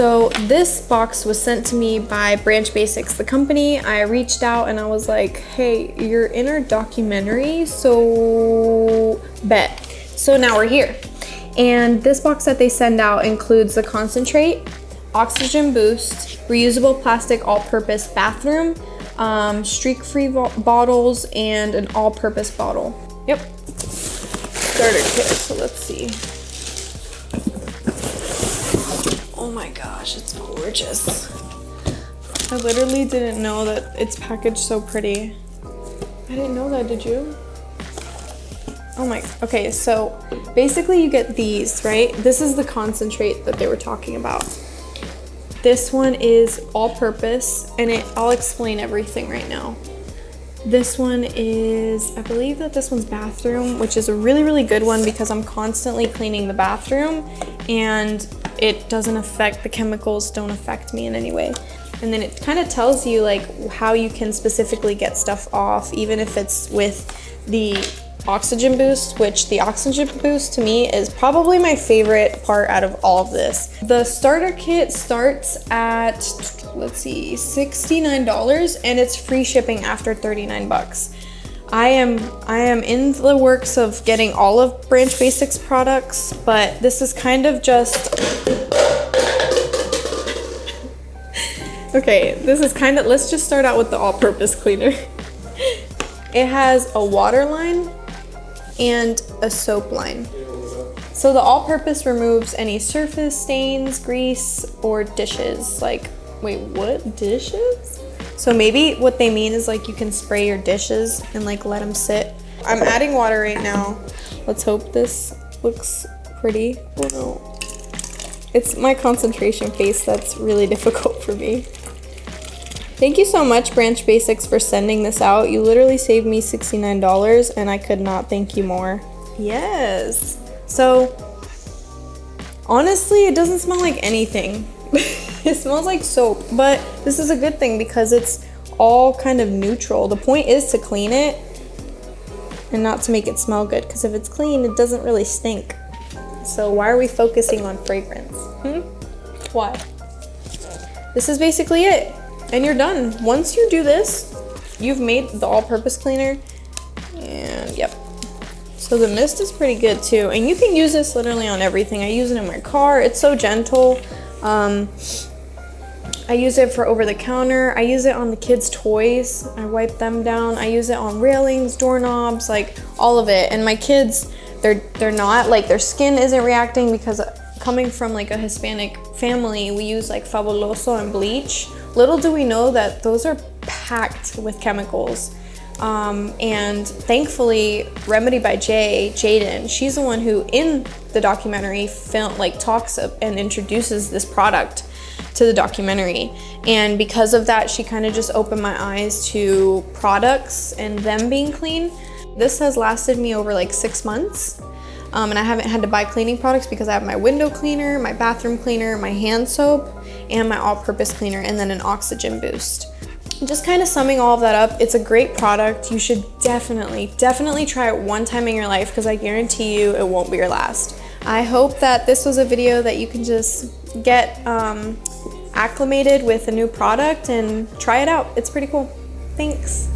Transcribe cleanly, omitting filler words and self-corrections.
So this box was sent to me by Branch Basics, the company. I reached out and I was like, hey, you're in our documentary, so bet. So now we're here. And this box that they send out includes the concentrate, oxygen boost, reusable plastic all-purpose bathroom, streak-free bottles, and an all-purpose bottle. Yep. Starter kit, so let's see. Oh my gosh, it's gorgeous. I literally didn't know that it's packaged so pretty. I didn't know that, did you? Oh my, okay, so basically you get these, right? This is the concentrate that they were talking about. This one is all-purpose, and I'll explain everything right now. This one is, I believe that this one's bathroom, which is a really, really good one because I'm constantly cleaning the bathroom and it doesn't affect, the chemicals don't affect me in any way. And then it kind of tells you like how you can specifically get stuff off, even if it's with the oxygen boost, which the oxygen boost to me is probably my favorite part out of all of this. The starter kit starts at, let's see, $69, and it's free shipping after 39 bucks. I am in the works of getting all of Branch Basics products, but this is kind of just okay, this is kind of, let's just start out with the all-purpose cleaner. It has a water line and a soap line. So the all-purpose removes any surface stains, grease, or dishes. Like, wait, what? Dishes? So maybe what they mean is like you can spray your dishes and like let them sit. I'm adding water right now. Let's hope this looks pretty. Oh no. It's my concentration face that's really difficult for me. Thank you so much, Branch Basics, for sending this out. You literally saved me $69 and I could not thank you more. Yes. So, honestly, it doesn't smell like anything. It smells like soap, but this is a good thing because it's all kind of neutral. The point is to clean it and not to make it smell good, because if it's clean, it doesn't really stink. So why are we focusing on fragrance? Why? This is basically it. And you're done. Once you do this, you've made the all-purpose cleaner. And yep. So the mist is pretty good too. And you can use this literally on everything. I use it in my car. It's so gentle. I use it for over the counter. I use it on the kids' toys. I wipe them down. I use it on railings, doorknobs, like all of it. And my kids, they're not, like their skin isn't reacting because coming from like a Hispanic family, we use like Fabuloso and bleach. Little do we know that those are packed with chemicals. And thankfully, Remedy by Jaden, she's the one who in the documentary talks and introduces this product to the documentary. And because of that, she kind of just opened my eyes to products and them being clean. This has lasted me over like 6 months. And I haven't had to buy cleaning products because I have my window cleaner, my bathroom cleaner, my hand soap, and my all-purpose cleaner, and then an oxygen boost. Just kind of summing all of that up, it's a great product. You should definitely try it one time in your life because I guarantee you it won't be your last. I hope that this was a video that you can just get acclimated with a new product and try it out. It's pretty cool. Thanks.